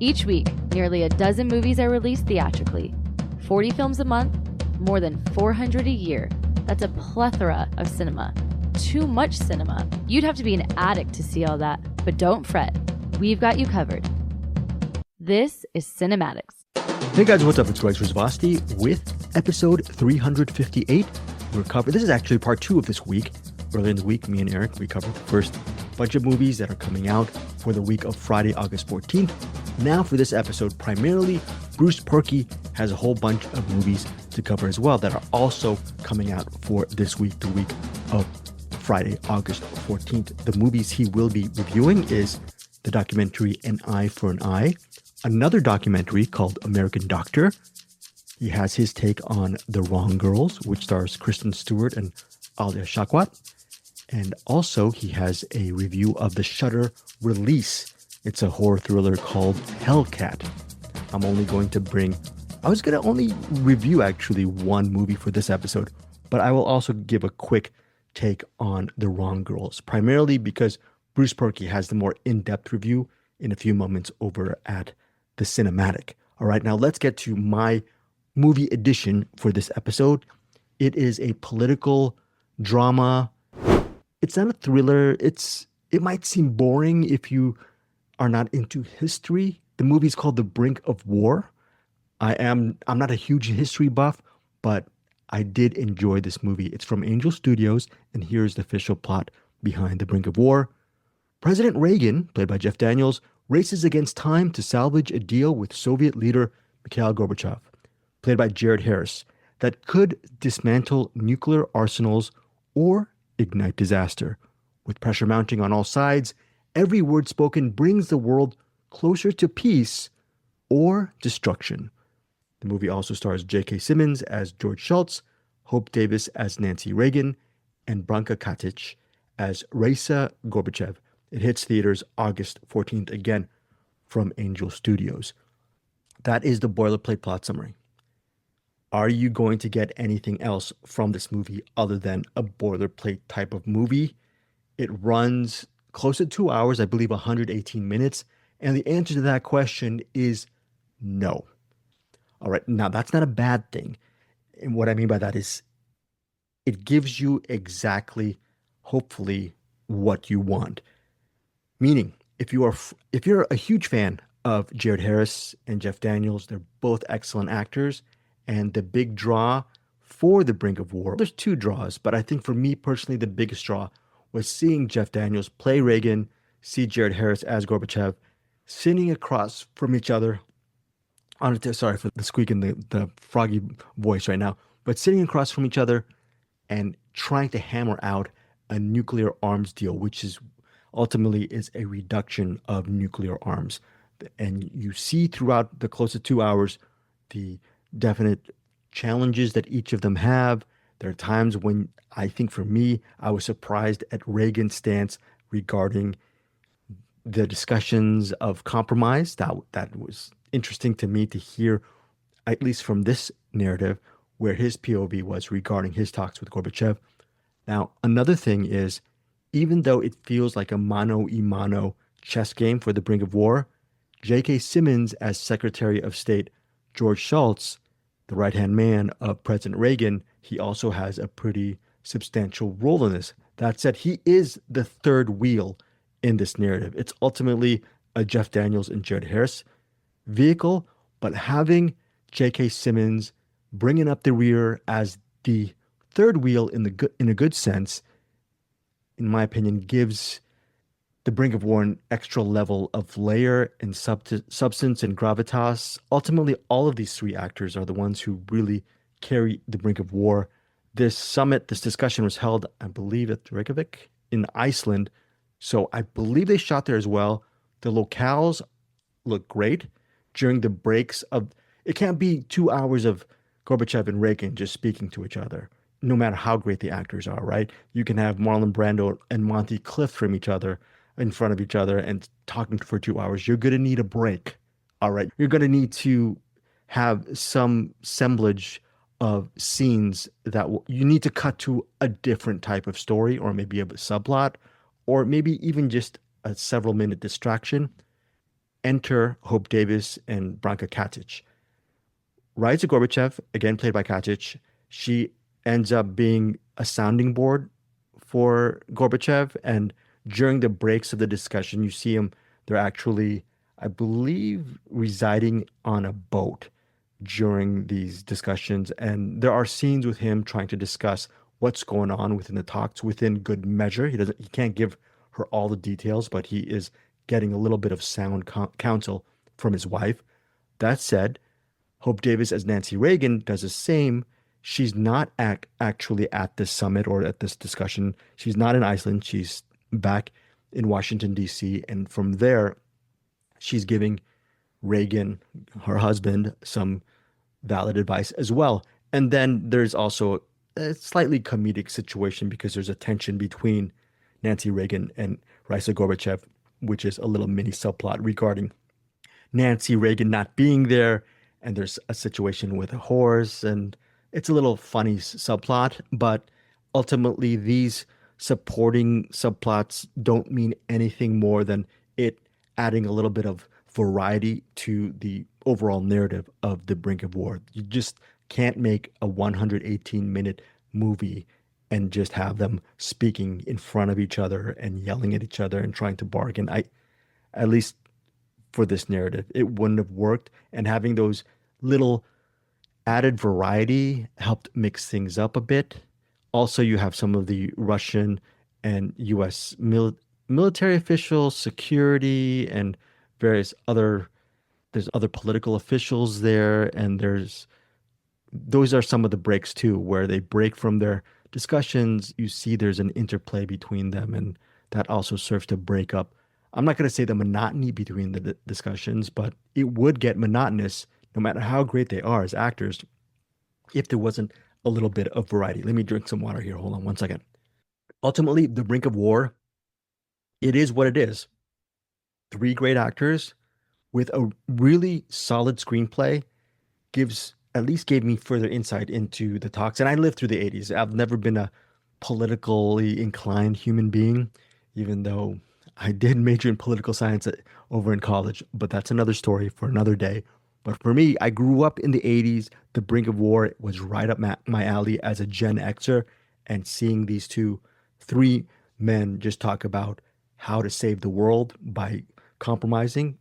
Each week, nearly a dozen movies are released theatrically. 40 films a month, more than 400 a year. That's a plethora of cinema. Too much cinema. You'd have to be an addict to see all that, but don't fret. We've got you covered. This is CinemAddicts. Hey guys, what's up? It's Srisavasdi with episode 358. This is actually part 2 of this week. Earlier in the week, me and Eric, we covered the first bunch of movies that are coming out for the week of Friday, August 14th. Now for this episode, primarily, Bruce Purkey has a whole bunch of movies to cover as well that are also coming out for this week, the week of Friday, August 14th. The movies he will be reviewing is the documentary An Eye for an Eye, another documentary called American Doctor. He has his take on The Wrong Girls, which stars Kristen Stewart and Alia Shawkat. And also he has a review of the Shudder release. It's a horror thriller called Hellcat. I was going to only review actually one movie for this episode, but I will also give a quick take on The Wrong Girls, primarily because Bruce Purkey has the more in-depth review in a few moments over at the Cinem-Attic. All right, now let's get to my movie edition for this episode. It is a political drama. It's not a thriller. It might seem boring if you are not into history. The movie is called The Brink of War. I'm not a huge history buff, but I did enjoy this movie. It's from Angel Studios, and here's the official plot behind The Brink of War. President Reagan, played by Jeff Daniels, races against time to salvage a deal with Soviet leader Mikhail Gorbachev, played by Jared Harris, that could dismantle nuclear arsenals or ignite disaster. With pressure mounting on all sides, every word spoken brings the world closer to peace or destruction. The movie also stars J.K. Simmons as George Shultz, Hope Davis as Nancy Reagan, and Branka Katic as Raisa Gorbachev. It hits theaters August 14th, again from Angel Studios. That is the boilerplate plot summary. Are you going to get anything else from this movie other than a boilerplate type of movie? It runs close to 2 hours, I believe 118 minutes. And the answer to that question is no. All right, now that's not a bad thing. And what I mean by that is it gives you exactly, hopefully, what you want. Meaning, if you're a huge fan of Jared Harris and Jeff Daniels, they're both excellent actors. And the big draw for The Brink of War, there's two draws, but I think for me personally, the biggest draw was seeing Jeff Daniels play Reagan, see Jared Harris as Gorbachev, sitting across from each other. Sorry for the squeak in the froggy voice right now, but sitting across from each other and trying to hammer out a nuclear arms deal, which is ultimately is a reduction of nuclear arms. And you see throughout the close to 2 hours the definite challenges that each of them have. There are times when I think for me, I was surprised at Reagan's stance regarding the discussions of compromise. That was interesting to me to hear, at least from this narrative, where his POV was regarding his talks with Gorbachev. Now, another thing is, even though it feels like a mano-a-mano chess game for The Brink of War, J.K. Simmons as Secretary of State George Shultz, the right-hand man of President Reagan, he also has a pretty substantial role in this. That said, he is the third wheel in this narrative. It's ultimately a Jeff Daniels and Jared Harris vehicle, but having J.K. Simmons bringing up the rear as the third wheel in a good sense, in my opinion, gives The Brink of War an extra level of layer and substance and gravitas. Ultimately, all of these three actors are the ones who really carry The Brink of War. This discussion was held, I believe, at Reykjavik in Iceland. So I believe they shot there as well. The locales look great during the breaks of, it can't be 2 hours of Gorbachev and Reagan just speaking to each other, no matter how great the actors are, right? You can have Marlon Brando and Monty Clift from each other in front of each other and talking for 2 hours. You're going to need a break. All right. You're going to need to have some semblance of scenes that you need to cut to a different type of story, or maybe a subplot, or maybe even just a several minute distraction. enter Hope Davis and Branka Katic. Raisa Gorbachev, again played by Katic, she ends up being a sounding board for Gorbachev. And during the breaks of the discussion, you see them, they're actually, I believe, residing on a boat during these discussions. And there are scenes with him trying to discuss what's going on within the talks within good measure. He can't give her all the details, but he is getting a little bit of sound counsel from his wife. That said, Hope Davis as Nancy Reagan does the same. She's not actually at this summit or at this discussion. She's not in Iceland. She's back in Washington, D.C. And from there, she's giving Reagan, her husband, some valid advice as well. And then there's also a slightly comedic situation because there's a tension between Nancy Reagan and Raisa Gorbachev, which is a little mini subplot regarding Nancy Reagan not being there. And there's a situation with a horse, and it's a little funny subplot, but ultimately these supporting subplots don't mean anything more than it adding a little bit of variety to the overall narrative of The Brink of War. You just can't make a 118-minute movie and just have them speaking in front of each other and yelling at each other and trying to bargain. At least for this narrative, it wouldn't have worked. And having those little added variety helped mix things up a bit. Also, you have some of the Russian and U.S. military officials, security, and there's other political officials there, and those are some of the breaks too, where they break from their discussions. You see there's an interplay between them, and that also serves to break up, I'm not going to say the monotony between the discussions, but it would get monotonous no matter how great they are as actors if there wasn't a little bit of variety. Let me drink some water here. Hold on one second. Ultimately, The Brink of War, it is what it is. 3 great actors with a really solid screenplay at least gave me further insight into the talks. And I lived through the 80s. I've never been a politically inclined human being, even though I did major in political science over in college, but that's another story for another day. But for me, I grew up in the 80s. The Brink of War was right up my alley as a Gen Xer, and seeing these 3 men just talk about how to save the world by compromising,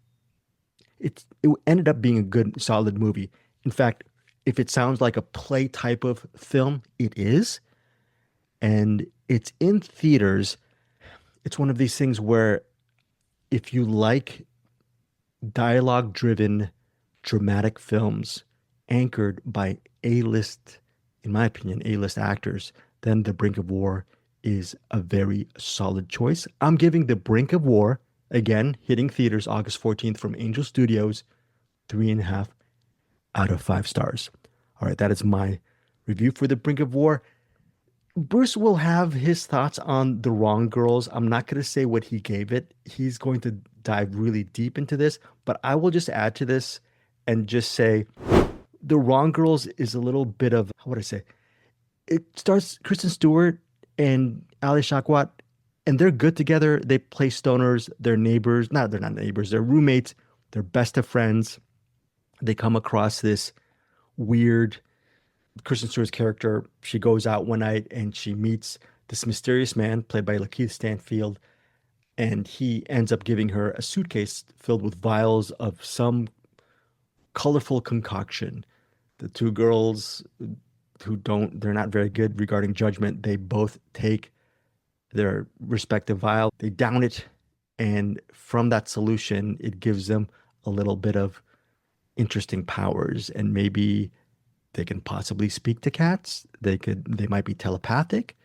it ended up being a good, solid movie. In fact, if it sounds like a play type of film, it is. And it's in theaters. It's one of these things where if you like dialogue-driven, dramatic films anchored by A-list, in my opinion, A-list actors, then The Brink of War is a very solid choice. I'm giving The Brink of War, again, hitting theaters August 14th from Angel Studios, 3.5 out of 5 stars. All right, that is my review for The Brink of War. Bruce will have his thoughts on The Wrong Girls. I'm not going to say what he gave it. He's going to dive really deep into this, but I will just add to this and just say The Wrong Girls is a little bit of, how would I say? It stars Kristen Stewart and Ali Shawkat, and they're good together. They play stoners. They're neighbors. No, they're not neighbors. They're roommates. They're best of friends. They come across this weird, Kristen Stewart's character, she goes out one night and she meets this mysterious man played by Lakeith Stanfield, and he ends up giving her a suitcase filled with vials of some colorful concoction. The 2 girls they're not very good regarding judgment. They both take their respective vial, they down it, and from that solution, it gives them a little bit of interesting powers, and maybe they can possibly speak to cats. They might be telepathic.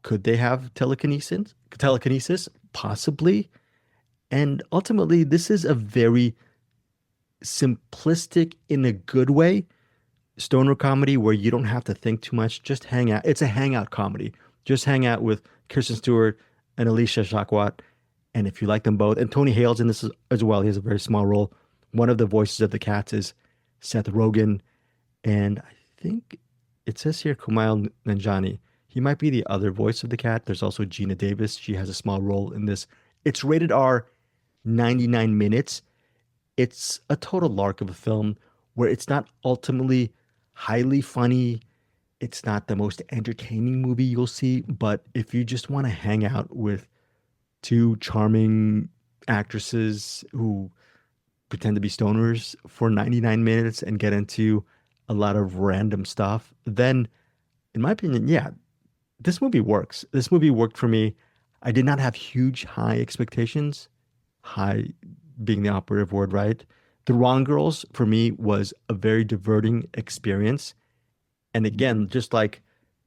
Could they have telekinesis? Possibly. And ultimately, this is a very simplistic, in a good way, stoner comedy where you don't have to think too much. Just hang out. It's a hangout comedy. Just hang out with Kristen Stewart and Alicia Shawkat. And if you like them both, and Tony Hale's in this as well. He has a very small role. One of the voices of the cats is Seth Rogen. And I think it says here Kumail Nanjiani. He might be the other voice of the cat. There's also Gina Davis. She has a small role in this. It's rated R, 99 minutes. it's a total lark of a film where it's not ultimately highly funny. It's not the most entertaining movie you'll see, but if you just want to hang out with two charming actresses who pretend to be stoners for 99 minutes and get into a lot of random stuff, then in my opinion, yeah, this movie works. This movie worked for me. I did not have huge high expectations, high being the operative word, right? The Wrong Girls for me was a very diverting experience. And again, just like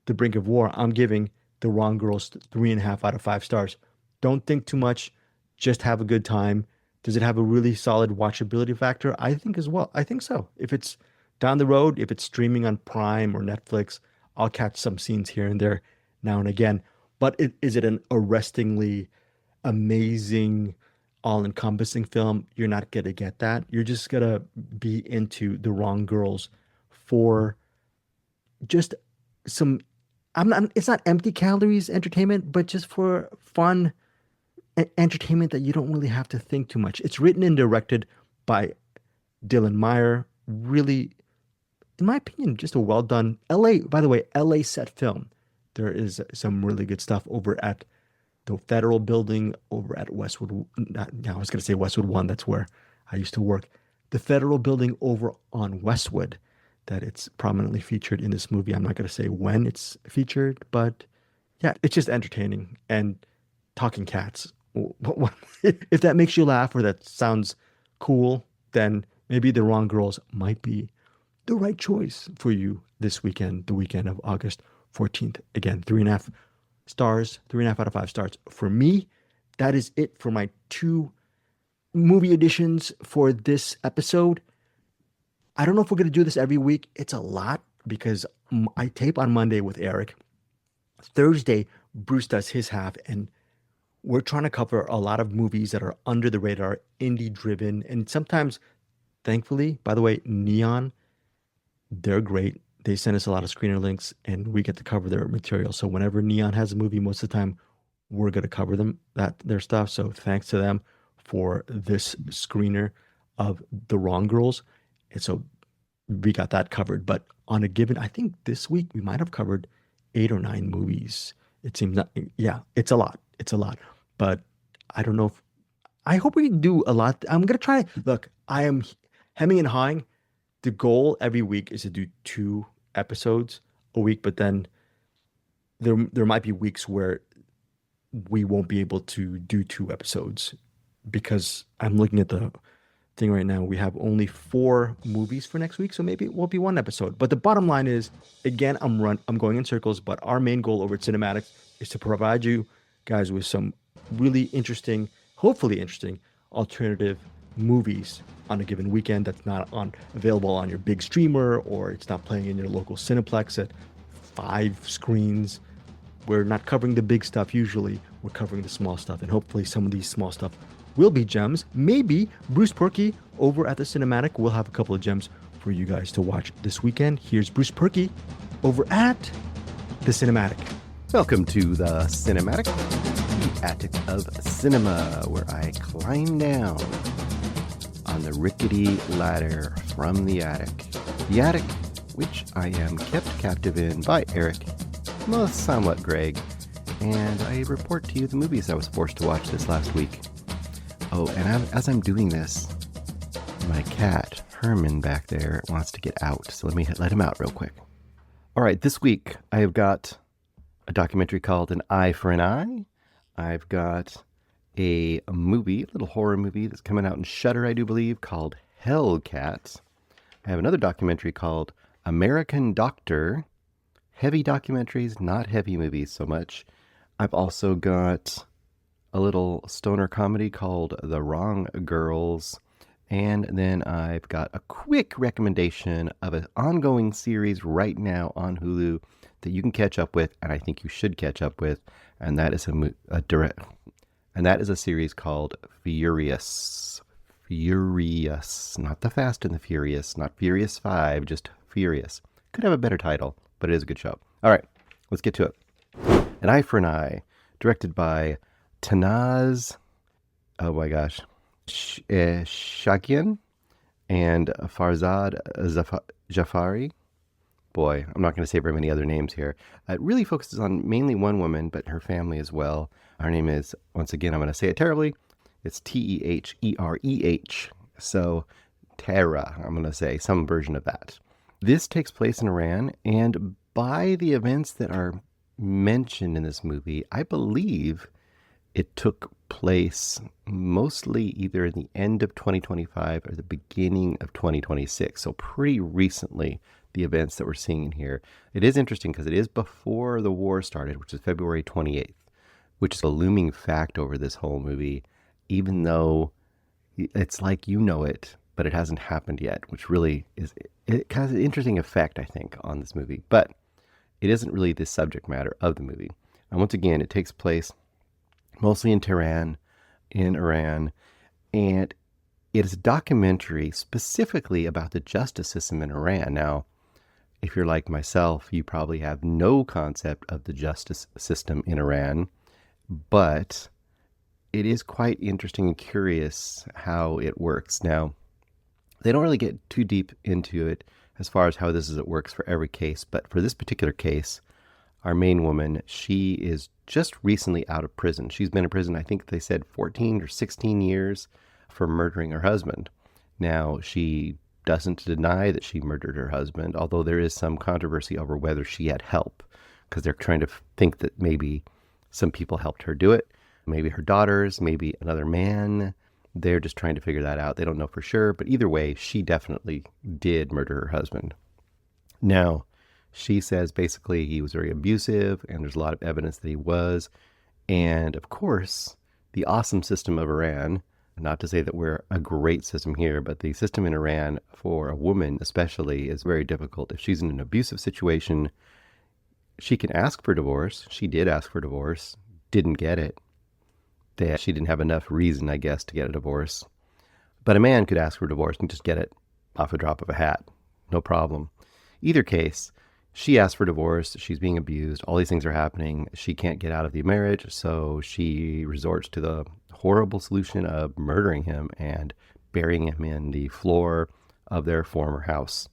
The Brink of War, I'm giving The Wrong Girls 3.5 out of 5 stars. Don't think too much, just have a good time. Does it have a really solid watchability factor? I think as well. I think so. If it's down the road, if it's streaming on Prime or Netflix, I'll catch some scenes here and there now and again. But is it an arrestingly amazing, all-encompassing film? You're not going to get that. You're just going to be into The Wrong Girls for just some, it's not empty calories entertainment, but just for fun entertainment that you don't really have to think too much. It's written and directed by Dylan Meyer. Really, in my opinion, just a well done LA, by the way, LA set film. There is some really good stuff over at the Federal Building, over at Westwood. I was going to say Westwood 1. That's where I used to work. The Federal Building over on Westwood, that it's prominently featured in this movie. I'm not going to say when it's featured, but yeah, it's just entertaining. And talking cats. If that makes you laugh or that sounds cool, then maybe The Wrong Girls might be the right choice for you this weekend, the weekend of August 14th. Again, 3.5 stars, 3.5 out of 5 stars. For me, that is it for my 2 movie editions for this episode. I don't know if we're going to do this every week. It's a lot because I tape on Monday with Eric. Thursday, Bruce does his half, and we're trying to cover a lot of movies that are under the radar, indie driven, and sometimes, thankfully, by the way, Neon, they're great. They send us a lot of screener links and we get to cover their material. So whenever Neon has a movie, most of the time we're going to cover their stuff. So thanks to them for this screener of The Wrong Girls. And so we got that covered. But on a given, I think this week we might have covered 8 or 9 movies. It seems not, yeah, it's a lot. It's a lot. But I don't know I hope we can do a lot. I'm going to try. Look, I am hemming and hawing. The goal every week is to do 2 episodes a week, but then there might be weeks where we won't be able to do 2 episodes because I'm looking at the thing right now. We have only 4 movies for next week, so maybe it won't be 1 episode. But the bottom line is, again, I'm going in circles, but our main goal over at CinemAddicts is to provide you guys with some really interesting, hopefully interesting, alternative movies on a given weekend that's not available on your big streamer, or it's not playing in your local Cineplex at 5 screens. We're not covering the big stuff usually. We're covering the small stuff, and hopefully some of these small stuff will be gems. Maybe Bruce Purkey over at the Cinem-Attic will have a couple of gems for you guys to watch this weekend. Here's Bruce Purkey over at the Cinem-Attic. Welcome to the Cinem-Attic, the attic of cinema, where I climb down on the rickety ladder from the attic. The attic, which I am kept captive in by Eric, most somewhat Greg, and I report to you the movies I was forced to watch this last week. Oh, and as I'm doing this, my cat, Herman, back there wants to get out, so let him out real quick. All right, this week I have got a documentary called An Eye for an Eye. I've got a movie, a little horror movie that's coming out in Shudder, I do believe, called Hellcat. I have another documentary called American Doctor. Heavy documentaries, not heavy movies so much. I've also got a little stoner comedy called The Wrong Girls. And then I've got a quick recommendation of an ongoing series right now on Hulu that you can catch up with, and I think you should catch up with, and that is a series called Furious. Furious, not the Fast and the Furious, not Furious 5, just Furious. Could have a better title, but it is a good show. All right, let's get to it. An Eye for an Eye, directed by Tanaz. Oh my gosh, Shakian and Farzad Jafari. Boy, I'm not going to say very many other names here. It really focuses on mainly one woman, but her family as well. Her name is, once again, I'm going to say it terribly. It's Tehreh. So, Terra, I'm going to say some version of that. This takes place in Iran, and by the events that are mentioned in this movie, I believe it took place mostly either in the end of 2025 or the beginning of 2026. So pretty recently, the events that we're seeing in here. It is interesting because it is before the war started, which is February 28th, which is a looming fact over this whole movie, even though it's like you know it, but it hasn't happened yet, which really is, it has an interesting effect, I think, on this movie. But it isn't really the subject matter of the movie. And once again, it takes place mostly in Tehran, in Iran, and it is a documentary specifically about the justice system in Iran. Now, if you're like myself, you probably have no concept of the justice system in Iran, but it is quite interesting and curious how it works. Now, they don't really get too deep into it as far as how it works for every case, but for this particular case, our main woman, she is just recently out of prison. She's been in prison, I think they said 14 or 16 years for murdering her husband. Now, she doesn't deny that she murdered her husband, although there is some controversy over whether she had help, because they're trying to think that maybe some people helped her do it. Maybe her daughters, maybe another man. They're just trying to figure that out. They don't know for sure, but either way, she definitely did murder her husband. Now, she says basically he was very abusive, and there's a lot of evidence that he was. And of course, the awesome system of Iran, not to say that we're a great system here, but the system in Iran for a woman especially is very difficult. If she's in an abusive situation, she can ask for divorce. She did ask for divorce, didn't get it. She didn't have enough reason, I guess, to get a divorce. But a man could ask for divorce and just get it off a drop of a hat. No problem. Either case, she asked for divorce. She's being abused. All these things are happening. She can't get out of the marriage, so she resorts to the horrible solution of murdering him and burying him in the floor of their former house.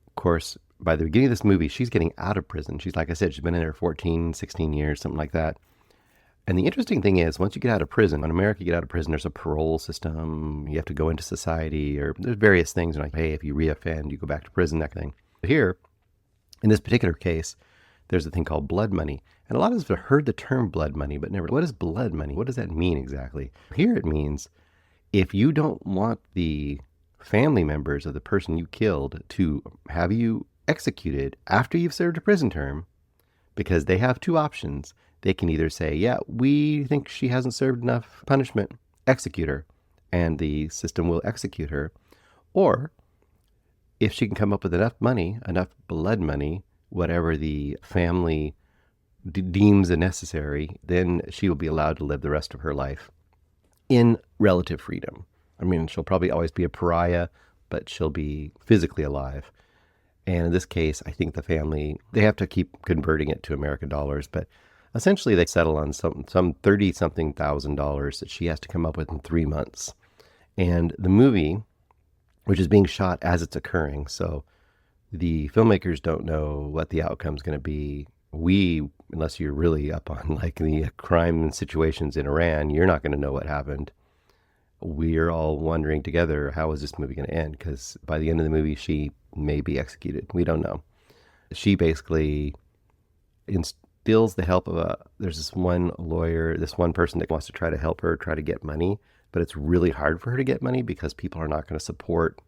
Of course, by the beginning of this movie, she's getting out of prison. She's, like I said, she's been in there 14, 16 years, something like that. And the interesting thing is, once you get out of prison, in America, you get out of prison, there's a parole system, you have to go into society, or there's various things, like, hey, if you reoffend, you go back to prison, that kind of thing. But here, in this particular case, there's a thing called blood money. And a lot of us have heard the term blood money, but never, what is blood money? What does that mean exactly? Here it means if you don't want the family members of the person you killed to have you executed after you've served a prison term, because they have two options. They can either say, yeah, we think she hasn't served enough punishment, execute her, and the system will execute her. Or if she can come up with enough money, enough blood money, whatever the family deems necessary, then she will be allowed to live the rest of her life in relative freedom. I mean, she'll probably always be a pariah, but she'll be physically alive. And in this case, I think the family, they have to keep converting it to American dollars, but essentially they settle on some $30-something thousand that she has to come up with in 3 months. And the movie, which is being shot as it's occurring, so the filmmakers don't know what the outcome's going to be. Unless you're really up on like the crime situations in Iran, you're not going to know what happened. We're all wondering together, how is this movie going to end? Because by the end of the movie, she may be executed. We don't know. She basically instills the help of there's this one lawyer, this one person that wants to try to help her, try to get money, but it's really hard for her to get money because people are not going to support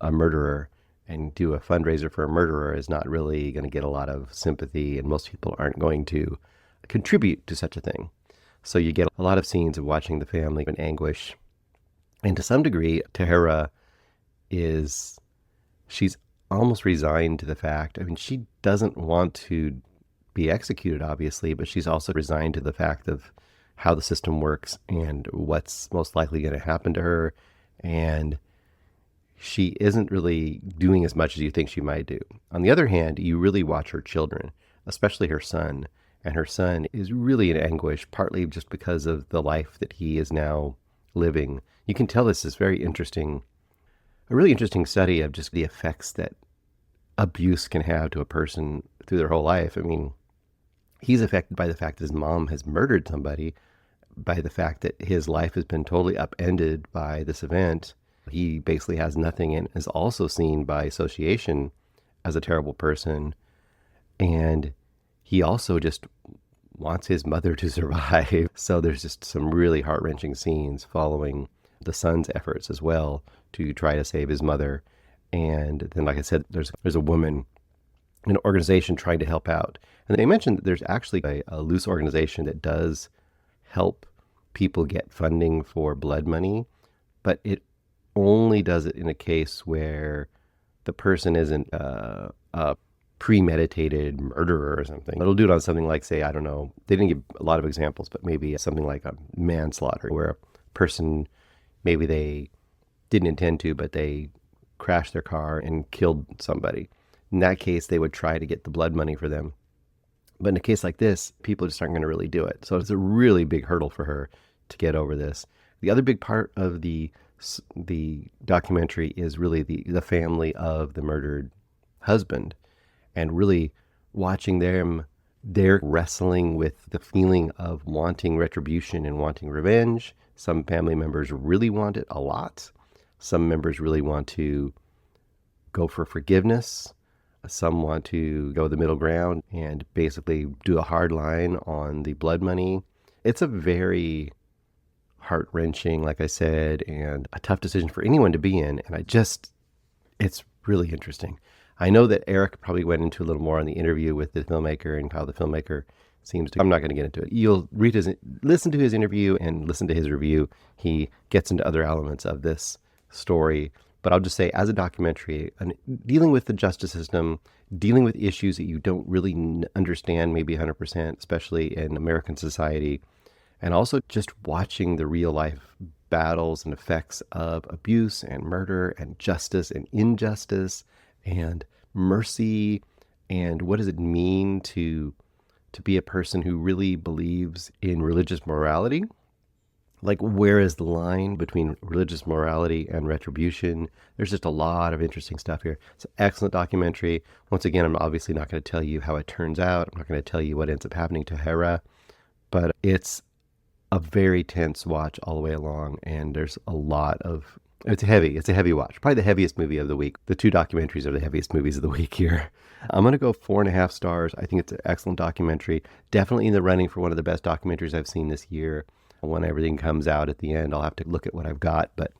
a murderer, and do a fundraiser for a murderer is not really going to get a lot of sympathy, and most people aren't going to contribute to such a thing. So you get a lot of scenes of watching the family in anguish. And to some degree, Tehreh she's almost resigned to the fact. I mean, she doesn't want to be executed, obviously, but she's also resigned to the fact of how the system works and what's most likely going to happen to her. And she isn't really doing as much as you think she might do. On the other hand, you really watch her children, especially her son. And her son is really in anguish, partly just because of the life that he is now living. You can tell this is a really interesting study of just the effects that abuse can have to a person through their whole life. I mean, he's affected by the fact that his mom has murdered somebody, by the fact that his life has been totally upended by this event. He basically has nothing and is also seen by association as a terrible person. And he also just wants his mother to survive. So there's just some really heart-wrenching scenes following the son's efforts as well to try to save his mother. And then, like I said, there's a woman, an organization trying to help out. And they mentioned that there's actually a loose organization that does help people get funding for blood money, but it only does it in a case where the person isn't a premeditated murderer or something. It'll do it on something like, say, I don't know, they didn't give a lot of examples, but maybe something like a manslaughter, where a person, maybe they didn't intend to, but they crashed their car and killed somebody. In that case, they would try to get the blood money for them. But in a case like this, people just aren't going to really do it. So it's a really big hurdle for her to get over this. The other big part of the documentary is really the family of the murdered husband, and really watching them, they're wrestling with the feeling of wanting retribution and wanting revenge. Some family members really want it a lot. Some members really want to go for forgiveness. Some want to go the middle ground and basically do a hard line on the blood money. It's a very heart-wrenching, like I said, and a tough decision for anyone to be in. And it's really interesting. I know that Eric probably went into a little more on the interview with the filmmaker and how the filmmaker seems to. I'm not going to get into it. You'll listen to his interview and listen to his review. He gets into other elements of this story. But I'll just say, as a documentary, dealing with the justice system, dealing with issues that you don't really understand maybe 100%, especially in American society, and also just watching the real life battles and effects of abuse and murder and justice and injustice and mercy, and what does it mean to be a person who really believes in religious morality. Like, where is the line between religious morality and retribution? There's just a lot of interesting stuff here. It's an excellent documentary. Once again, I'm obviously not going to tell you how it turns out. I'm not going to tell you what ends up happening to Hera, but it's a very tense watch all the way along, and there's a lot of... It's a heavy watch. Probably the heaviest movie of the week. The two documentaries are the heaviest movies of the week here. I'm going to go 4.5 stars. I think it's an excellent documentary. Definitely in the running for one of the best documentaries I've seen this year. When everything comes out at the end, I'll have to look at what I've got, but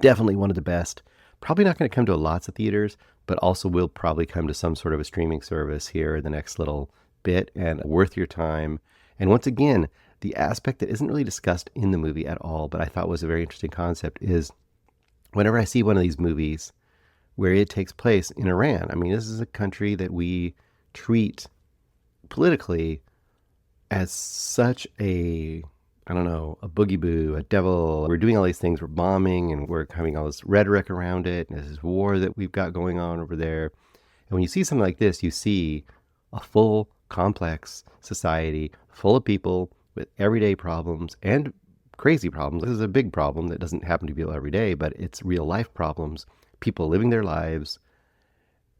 definitely one of the best. Probably not going to come to lots of theaters, but also will probably come to some sort of a streaming service here in the next little bit, and worth your time. And once again, the aspect that isn't really discussed in the movie at all, but I thought was a very interesting concept, is whenever I see one of these movies where it takes place in Iran, I mean, this is a country that we treat politically as such a boogie-boo, a devil. We're doing all these things. We're bombing, and we're having all this rhetoric around it. And there's this war that we've got going on over there. And when you see something like this, you see a full, complex society full of people with everyday problems and crazy problems. This is a big problem that doesn't happen to people every day, but it's real-life problems. People living their lives,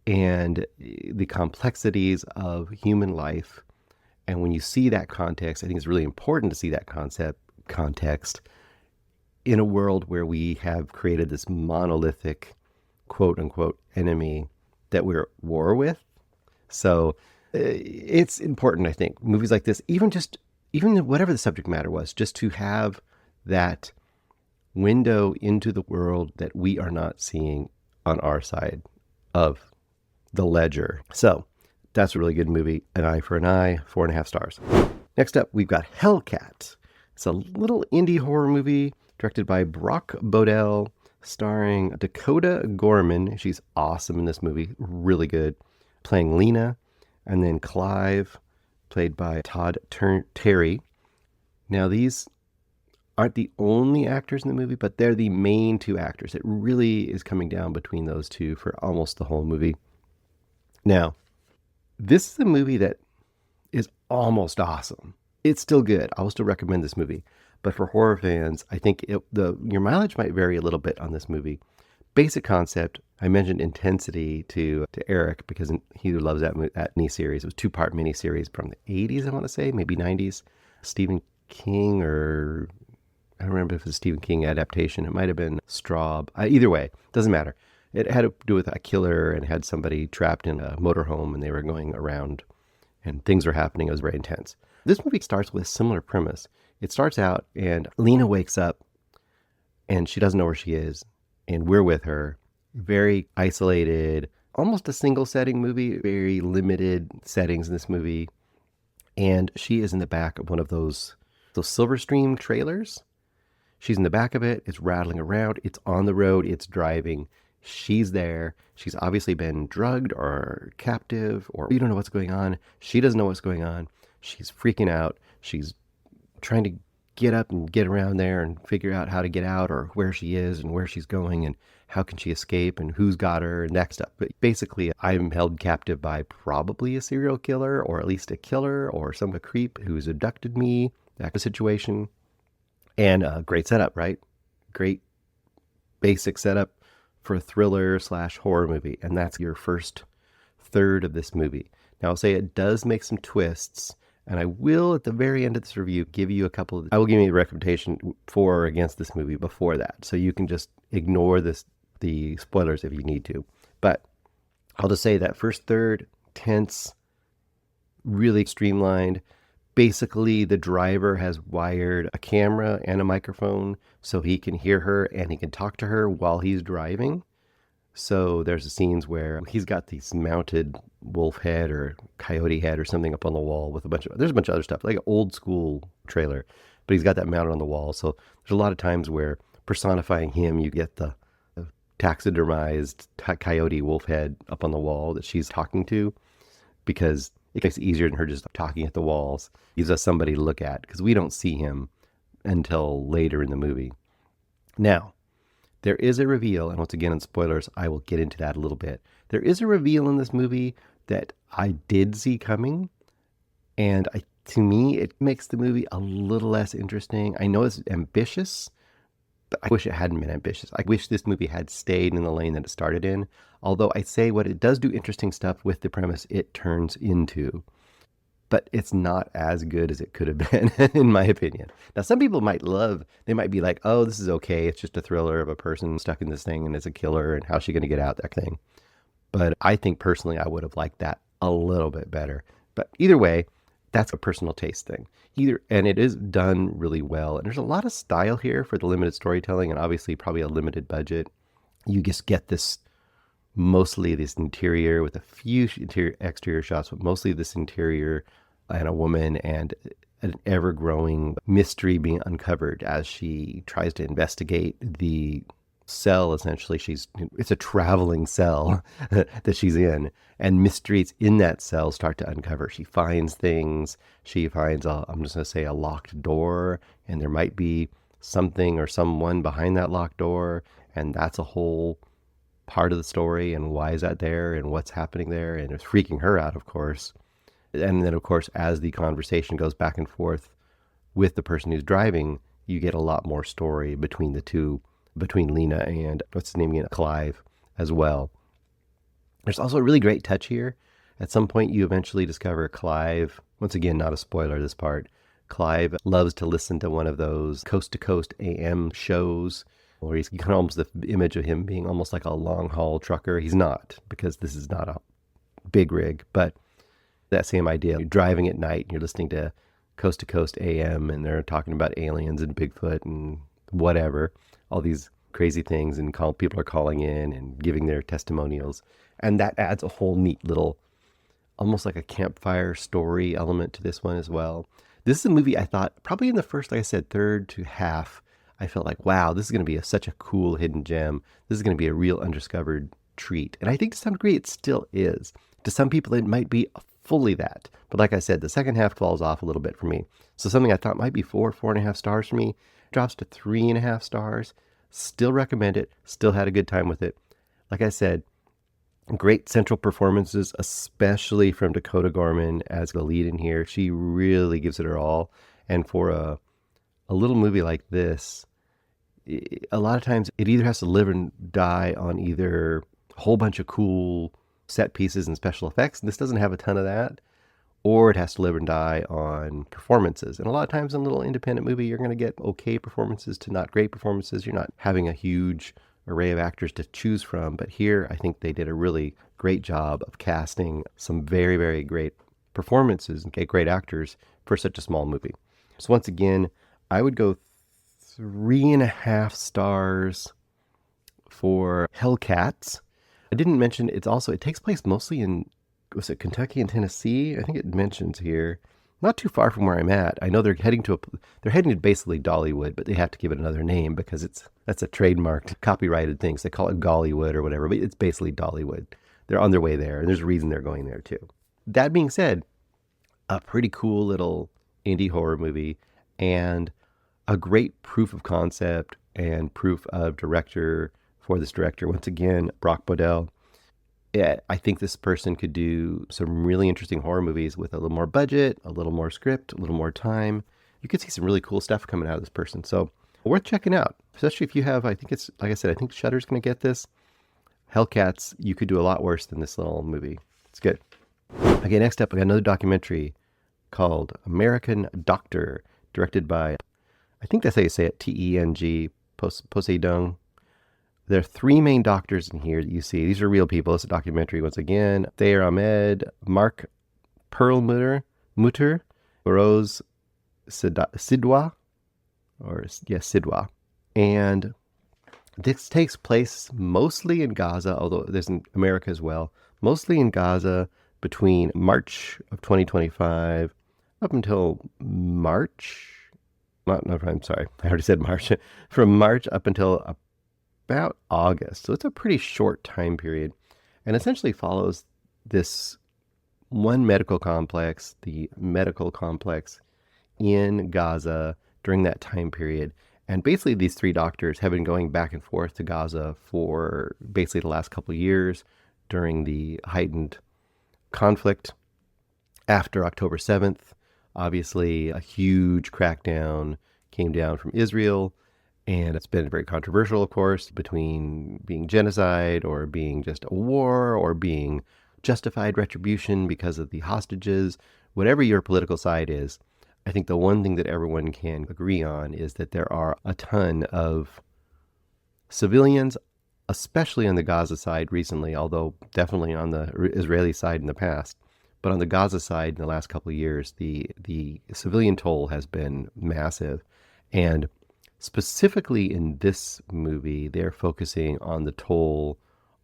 and the complexities of human life. And when you see that context, I think it's really important to see that context in a world where we have created this monolithic, quote unquote, enemy that we're at war with. So it's important, I think, movies like this, even whatever the subject matter was, just to have that window into the world that we are not seeing on our side of the ledger. So that's a really good movie. An eye for an eye, 4.5 stars. Next up, we've got Hellcat. It's a little indie horror movie directed by Brock Bodell, starring Dakota Gorman. She's awesome in this movie, really good, playing Lena. And then Clive, played by Todd Terry. Now, these aren't the only actors in the movie, but they're the main two actors. It really is coming down between those two for almost the whole movie. Now, this is a movie that is almost awesome. It's still good. I will still recommend this movie. But for horror fans, I think your mileage might vary a little bit on this movie. Basic concept, I mentioned intensity to Eric because he loves that miniseries. It was a 2-part miniseries from the 80s, I want to say, maybe 90s. Stephen King, or I don't remember if it was a Stephen King adaptation. It might have been Straub. Either way, doesn't matter. It had to do with a killer and had somebody trapped in a motorhome and they were going around and things were happening. It was very intense. This movie starts with a similar premise. It starts out and Lena wakes up and she doesn't know where she is. And we're with her. Very isolated, almost a single setting movie, very limited settings in this movie. And she is in the back of one of those Silverstream trailers. She's in the back of it. It's rattling around. It's on the road. It's driving. She's there. She's obviously been drugged or captive, or you don't know what's going on. She doesn't know what's going on. She's freaking out. She's trying to get up and get around there and figure out how to get out or where she is and where she's going and how can she escape and who's got her and that stuff. But basically, I'm held captive by probably a serial killer or at least a killer or a creep who's abducted me, that kind of situation. And a great setup, right? Great basic setup for a thriller/horror movie. And that's your first third of this movie. Now, I'll say it does make some twists. And I will, at the very end of this review, give you I will give you a recommendation for or against this movie before that. So you can just ignore the spoilers if you need to. But I'll just say that first third, tense, really streamlined. Basically, the driver has wired a camera and a microphone so he can hear her and he can talk to her while he's driving. So there's scenes where he's got these mounted wolf head or coyote head or something up on the wall with there's a bunch of other stuff, like an old school trailer, but he's got that mounted on the wall. So there's a lot of times where personifying him, you get the taxidermized coyote wolf head up on the wall that she's talking to, because it makes it easier than her just talking at the walls. Gives us somebody to look at because we don't see him until later in the movie. Now, there is a reveal, and once again in spoilers, I will get into that a little bit. There is a reveal in this movie that I did see coming, and to me, it makes the movie a little less interesting. I know it's ambitious, but I wish it hadn't been ambitious. I wish this movie had stayed in the lane that it started in, although I say what it does do interesting stuff with the premise it turns into. But it's not as good as it could have been, in my opinion. Now, some people might be like, oh, this is okay. It's just a thriller of a person stuck in this thing and it's a killer and how's she going to get out, that thing. But I think personally, I would have liked that a little bit better. But either way, that's a personal taste thing. And it is done really well. And there's a lot of style here for the limited storytelling and obviously probably a limited budget. You just get mostly this interior with a few exterior shots, but mostly this interior and a woman and an ever-growing mystery being uncovered as she tries to investigate the cell. Essentially, it's a traveling cell that she's in, and mysteries in that cell start to uncover. She finds things. She finds I'm just going to say a locked door, and there might be something or someone behind that locked door, and that's a whole part of the story, and why is that there and what's happening there, and it's freaking her out, of course. And then, of course, as the conversation goes back and forth with the person who's driving, you get a lot more story between the two, between Lena and, what's his name again, Clive, as well. There's also a really great touch here. At some point, you eventually discover Clive, once again, not a spoiler this part, Clive loves to listen to one of those coast-to-coast AM shows, or he's kind of almost the image of him being almost like a long-haul trucker. He's not, because this is not a big rig, but that same idea. You're driving at night and you're listening to Coast to Coast AM and they're talking about aliens and Bigfoot and whatever, all these crazy things, and people are calling in and giving their testimonials. And that adds a whole neat little, almost like a campfire story element to this one as well. This is a movie I thought probably in the first, like I said, third to half, I felt like, wow, this is going to be such a cool hidden gem. This is going to be a real undiscovered treat. And I think to some degree it still is. To some people it might be fully that. But like I said, the second half falls off a little bit for me. So something I thought might be 4.5 stars for me drops to 3.5 stars. Still recommend it. Still had a good time with it. Like I said, Great central performances, especially from Dakota Gorman as the lead in here. She really gives it her all. And for a little movie like this, a lot of times it either has to live and die on either a whole bunch of cool set pieces and special effects, and this doesn't have a ton of that, or it has to live and die on performances. And a lot of times in a little independent movie, you're going to get okay performances to not great performances. You're not having a huge array of actors to choose from. But here, I think they did a really great job of casting some very, very great performances and great actors for such a small movie. So once again, I would go 3.5 stars for Hellcats. I didn't mention it takes place mostly in, was it Kentucky and Tennessee? I think it mentions here, not too far from where I'm at. I know they're heading to basically Dollywood, but they have to give it another name because that's a trademarked, copyrighted thing. So they call it Gollywood or whatever, but it's basically Dollywood. They're on their way there, and there's a reason they're going there too. That being said, a pretty cool little indie horror movie and a great proof of concept and proof of director for this director. Once again, Brock Bodell. Yeah, I think this person could do some really interesting horror movies with a little more budget, a little more script, a little more time. You could see some really cool stuff coming out of this person. So worth checking out, especially if you have, I think it's, like I said, I think Shudder's going to get this. Hellcats, you could do a lot worse than this little movie. It's good. Okay, next up, I got another documentary called American Doctor, directed by, I think that's how you say it, T-E-N-G, Poseidon. There are 3 main doctors in here that you see. These are real people. It's a documentary once again. Thayer Ahmed, Mark Perlmutter, Rose Sidwa, Sidwa. And this takes place mostly in Gaza, although there's in America as well. Mostly in Gaza between March of 2025 up until March. I'm sorry, I already said March. From March up until about August. So it's a pretty short time period, and essentially follows this one medical complex, the medical complex in Gaza during that time period. And basically these 3 doctors have been going back and forth to Gaza for basically the last couple of years during the heightened conflict after October 7th. Obviously, a huge crackdown came down from Israel, and it's been very controversial, of course, between being genocide or being just a war or being justified retribution because of the hostages. Whatever your political side is, I think the one thing that everyone can agree on is that there are a ton of civilians, especially on the Gaza side recently, although definitely on the Israeli side in the past. But on the Gaza side in the last couple of years, the civilian toll has been massive. And specifically in this movie, they're focusing on the toll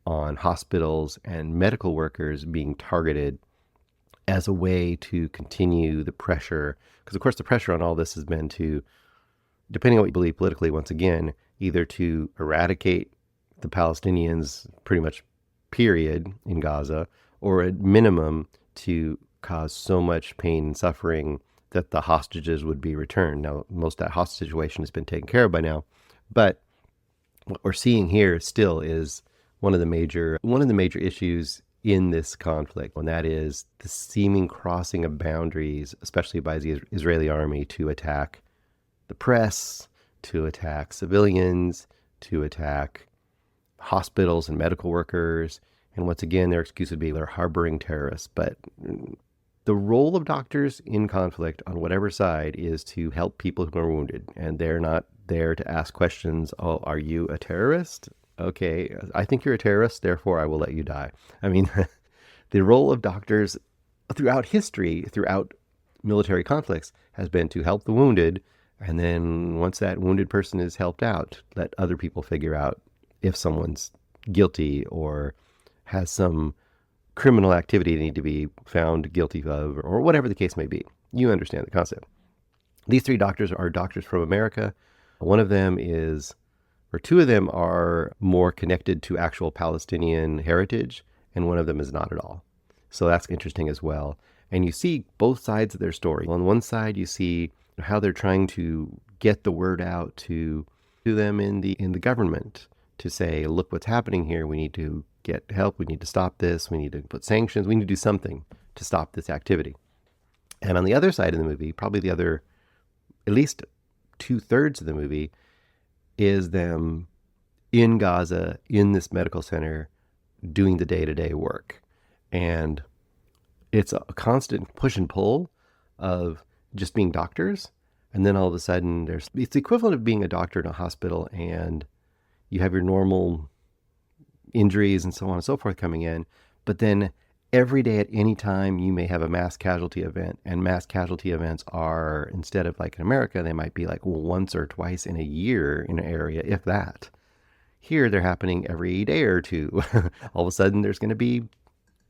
on hospitals and medical workers being targeted as a way to continue the pressure. Because, of course, the pressure on all this has been to, depending on what you believe politically, once again, either to eradicate the Palestinians pretty much, period, in Gaza, or at minimum to cause so much pain and suffering that the hostages would be returned. Now, most of that hostage situation has been taken care of by now, but what we're seeing here still is one of the major issues in this conflict, and that is the seeming crossing of boundaries, especially by the Israeli army, to attack the press, to attack civilians, to attack hospitals and medical workers. And once again, their excuse would be they're harboring terrorists. But the role of doctors in conflict on whatever side is to help people who are wounded. And they're not there to ask questions, oh, are you a terrorist? Okay, I think you're a terrorist, therefore I will let you die. I mean, the role of doctors throughout history, throughout military conflicts, has been to help the wounded. And then once that wounded person is helped out, let other people figure out if someone's guilty or has some criminal activity they need to be found guilty of, or whatever the case may be. You understand the concept. These 3 doctors are doctors from America. One of them is, or 2 of them are more connected to actual Palestinian heritage, and one of them is not at all. So that's interesting as well. And you see both sides of their story. On one side, you see how they're trying to get the word out to them in the government, to say, look what's happening here. We need to get help. We need to stop this. We need to put sanctions. We need to do something to stop this activity. And on the other side of the movie, probably the other, at least 2/3 of the movie, is them in Gaza, in this medical center, doing the day-to-day work. And it's a constant push and pull of just being doctors. And then all of a sudden, it's the equivalent of being a doctor in a hospital, and you have your normal injuries and so on and so forth coming in. But then every day at any time, you may have a mass casualty event. And mass casualty events are, instead of like in America, they might be like once or twice in a year in an area, if that. Here, they're happening every day or two. All of a sudden, there's going to be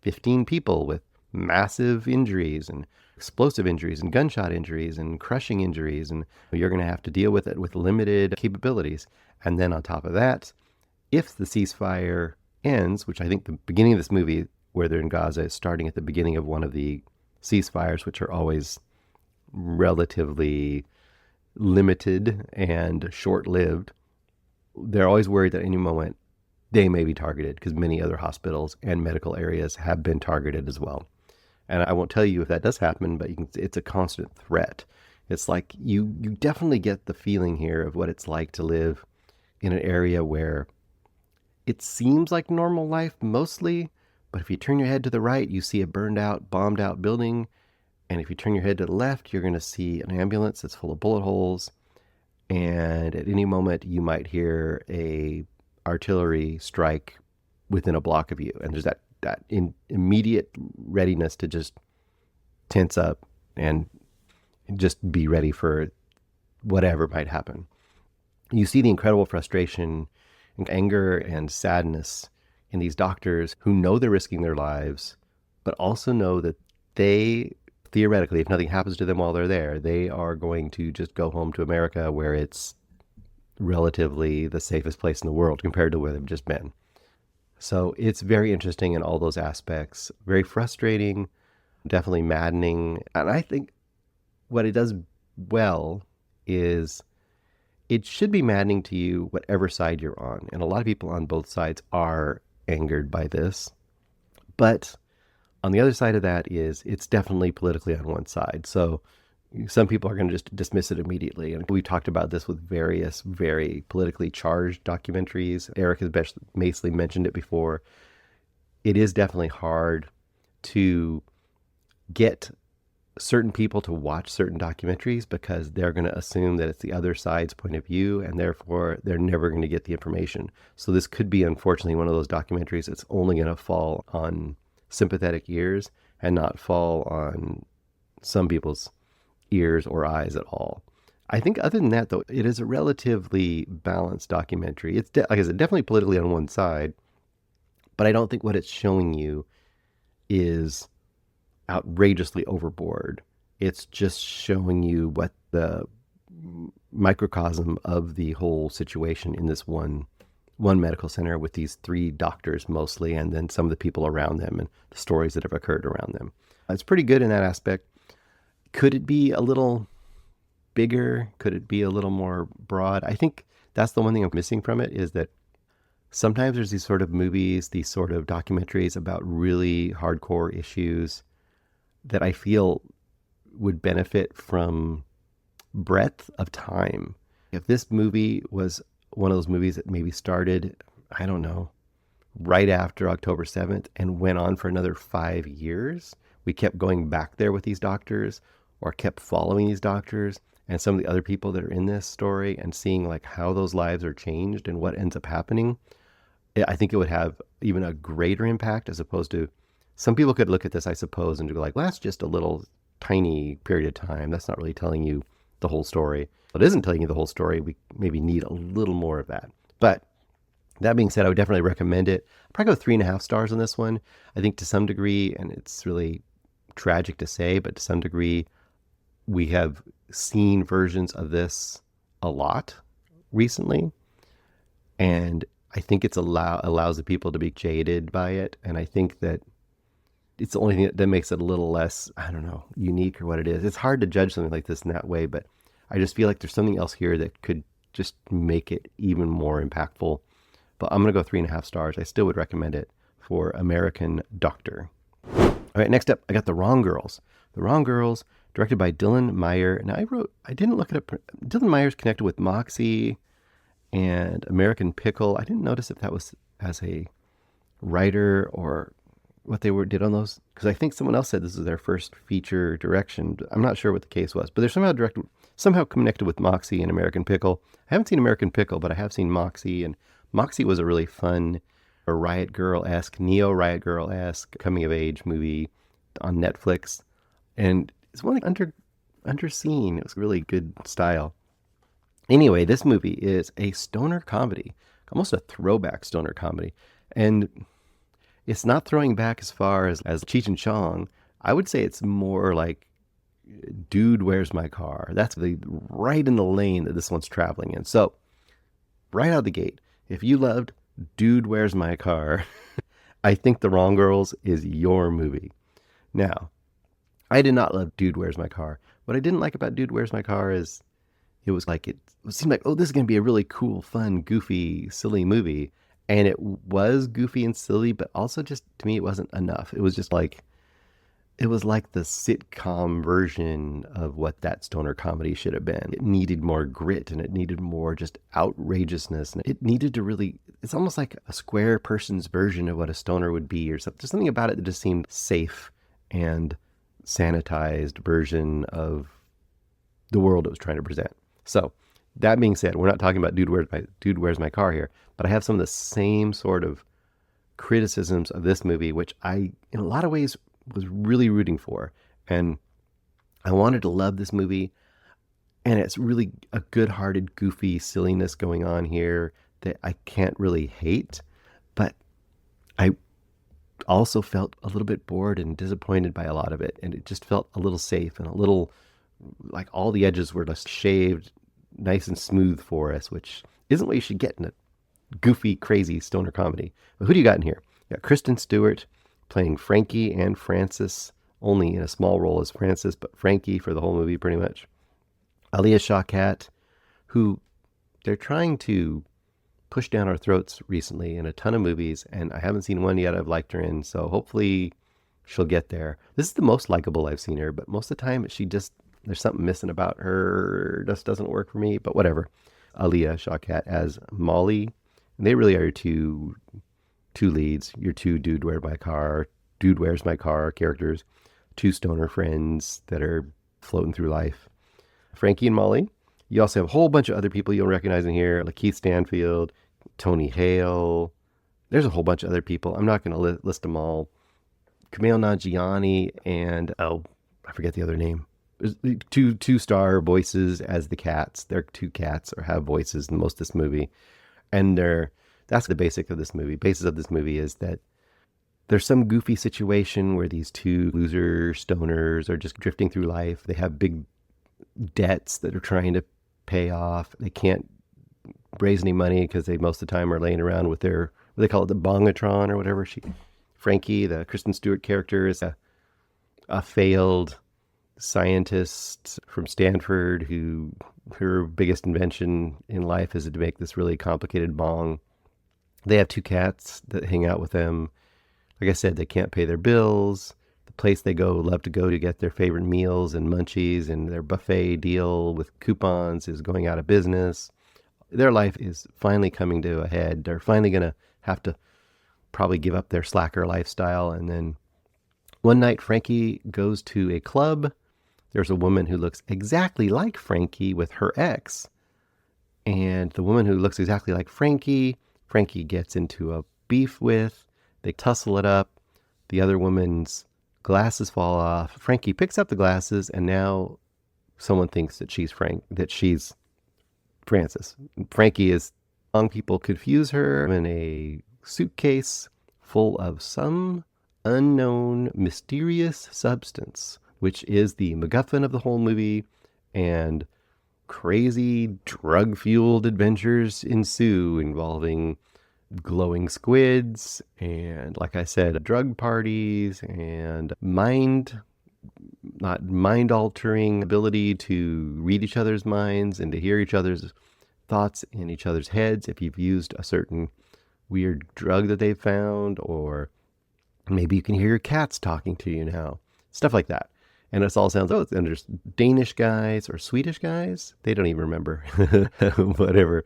15 people with massive injuries and explosive injuries and gunshot injuries and crushing injuries. And you're going to have to deal with it with limited capabilities. And then on top of that, if the ceasefire ends, which I think the beginning of this movie where they're in Gaza is starting at the beginning of one of the ceasefires, which are always relatively limited and short-lived. They're always worried that at any moment they may be targeted, because many other hospitals and medical areas have been targeted as well. And I won't tell you if that does happen, but it's a constant threat. It's like you definitely get the feeling here of what it's like to live in an area where it seems like normal life mostly, but if you turn your head to the right, you see a burned out, bombed out building. And if you turn your head to the left, you're going to see an ambulance that's full of bullet holes. And at any moment, you might hear a artillery strike within a block of you. And there's that immediate readiness to just tense up and just be ready for whatever might happen. You see the incredible frustration and anger and sadness in these doctors who know they're risking their lives, but also know that they, theoretically, if nothing happens to them while they're there, they are going to just go home to America, where it's relatively the safest place in the world compared to where they've just been. So it's very interesting in all those aspects, very frustrating, definitely maddening. And I think what it does well is it should be maddening to you whatever side you're on. And a lot of people on both sides are angered by this. But on the other side of that is it's definitely politically on one side. So some people are going to just dismiss it immediately. And we talked about this with various very politically charged documentaries. Eric has basically mentioned it before. It is definitely hard to get certain people to watch certain documentaries because they're going to assume that it's the other side's point of view, and therefore they're never going to get the information. So this could be, unfortunately, one of those documentaries that's only going to fall on sympathetic ears and not fall on some people's ears or eyes at all. I think other than that, though, it is a relatively balanced documentary. It's, like I said, definitely politically on one side, but I don't think what it's showing you is outrageously overboard. It's just showing you what the microcosm of the whole situation in this one medical center with these 3 doctors mostly, and then some of the people around them and the stories that have occurred around them. It's pretty good in that aspect. Could it be a little bigger? Could it be a little more broad? I think that's the one thing I'm missing from it, is that sometimes there's these sort of movies, these sort of documentaries about really hardcore issues that I feel would benefit from breadth of time. If this movie was one of those movies that maybe started, I don't know, right after October 7th and went on for another 5 years, we kept going back there with these doctors or kept following these doctors and some of the other people that are in this story and seeing like how those lives are changed and what ends up happening, I think it would have even a greater impact, as opposed to, some people could look at this, I suppose, and be like, well, that's just a little tiny period of time. That's not really telling you the whole story. It isn't telling you the whole story. We maybe need a little more of that. But that being said, I would definitely recommend it. I'd probably go 3.5 stars on this one. I think to some degree, and it's really tragic to say, but to some degree, we have seen versions of this a lot recently. And I think it's allows the people to be jaded by it. And I think that it's the only thing that makes it a little less, I don't know, unique or what it is. It's hard to judge something like this in that way, but I just feel like there's something else here that could just make it even more impactful but I'm going to go 3.5 stars. I still would recommend it for American Doctor. All right, next up, I got The Wrong Girls. The Wrong Girls, directed by Dylan Meyer. Now, I didn't look it up. Dylan Meyer's connected with Moxie and American Pickle. I didn't notice if that was as a writer or what they did on those, because I think someone else said this is their first feature direction. I'm not sure what the case was, but they're somehow connected with Moxie and American Pickle. I haven't seen American Pickle, but I have seen Moxie, and Moxie was a really fun, a Riot Girl-esque, Neo Riot Girl-esque coming-of-age movie on Netflix, and it's one underseen. It was really good style. Anyway, this movie is a stoner comedy, almost a throwback stoner comedy, and it's not throwing back as far as Cheech and Chong. I would say it's more like Dude, Where's My Car? That's right in the lane that this one's traveling in. So, right out of the gate, if you loved Dude, Where's My Car, I think The Wrong Girls is your movie. Now, I did not love Dude, Where's My Car. What I didn't like about Dude, Where's My Car is it seemed like, oh, this is going to be a really cool, fun, goofy, silly movie. And it was goofy and silly, but also just, to me, it wasn't enough. It was like the sitcom version of what that stoner comedy should have been. It needed more grit, and it needed more just outrageousness. And it needed to it's almost like a square person's version of what a stoner would be, or something. There's something about it that just seemed safe and sanitized version of the world it was trying to present. So, that being said, we're not talking about Dude, Where's My Car here, but I have some of the same sort of criticisms of this movie, which I, in a lot of ways, was really rooting for. And I wanted to love this movie, and it's really a good-hearted, goofy silliness going on here that I can't really hate, but I also felt a little bit bored and disappointed by a lot of it, and it just felt a little safe and a little like all the edges were just shaved nice and smooth for us, which isn't what you should get in a goofy, crazy stoner comedy. But who do you got in here? You got Kristen Stewart playing Frankie and Francis, only in a small role as Francis, but Frankie for the whole movie pretty much. Alia Shawkat, who they're trying to push down our throats recently in a ton of movies, and I haven't seen one yet I've liked her in, so hopefully she'll get there. This is the most likable I've seen her, but most of the time there's something missing about her, just doesn't work for me, but whatever. Alia Shawkat as Molly. And they really are your two leads, your two Dude, Where's My Car characters, two stoner friends that are floating through life. Frankie and Molly. You also have a whole bunch of other people you'll recognize in here, like Keith Stanfield, Tony Hale. There's a whole bunch of other people. I'm not going to list them all. Kumail Nanjiani and, I forget the other name. Two star voices as the cats. They're two cats or have voices in most of this movie. And that's the basis of this movie is that there's some goofy situation where these two loser stoners are just drifting through life. They have big debts that are trying to pay off. They can't raise any money because they most of the time are laying around with their, what they call it, the bongatron or whatever. Frankie, the Kristen Stewart character, is a failed scientist from Stanford who her biggest invention in life is to make this really complicated bong. They have two cats that hang out with them. Like I said, they can't pay their bills. The place they love to go to get their favorite meals and munchies, and their buffet deal with coupons is going out of business. Their life is finally coming to a head. They're finally going to have to probably give up their slacker lifestyle. And then one night, Frankie goes to a club. There's a woman who looks exactly like Frankie with her ex. And the woman who looks exactly like Frankie gets into a beef with. They tussle it up. The other woman's glasses fall off. Frankie picks up the glasses, and now someone thinks that she's Francis. Frankie is, young people confuse her in a suitcase full of some unknown mysterious substance, which is the MacGuffin of the whole movie, and crazy drug-fueled adventures ensue involving glowing squids and, like I said, drug parties and mind-altering ability to read each other's minds and to hear each other's thoughts in each other's heads if you've used a certain weird drug that they've found, or maybe you can hear your cats talking to you now. Stuff like that. And it all sounds, and there's Danish guys or Swedish guys. They don't even remember. Whatever.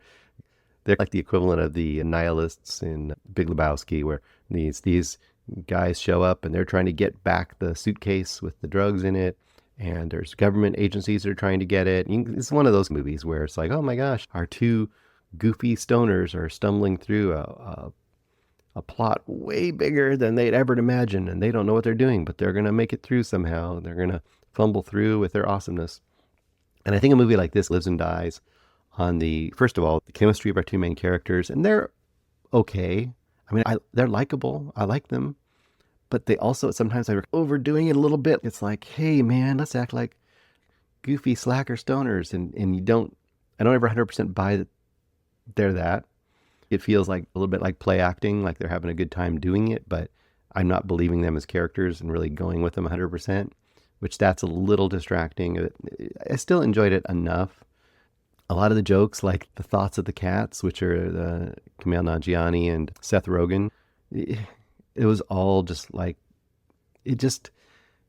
They're like the equivalent of the nihilists in Big Lebowski, where these guys show up and they're trying to get back the suitcase with the drugs in it. And there's government agencies that are trying to get it. It's one of those movies where it's like, oh my gosh, our two goofy stoners are stumbling through a plot way bigger than they'd ever imagined, and they don't know what they're doing, but they're going to make it through somehow. They're going to fumble through with their awesomeness. And I think a movie like this lives and dies on first of all, the chemistry of our two main characters, and they're okay. I mean, they're likable. I like them, but they also, sometimes they're overdoing it a little bit. It's like, hey man, let's act like goofy slacker stoners, and I don't ever 100% buy that they're that. It feels like a little bit like play acting, like they're having a good time doing it, but I'm not believing them as characters and really going with them 100%, which that's a little distracting. I still enjoyed it enough. A lot of the jokes, like the thoughts of the cats, which are Kumail Nanjiani and Seth Rogen, it was all just like, it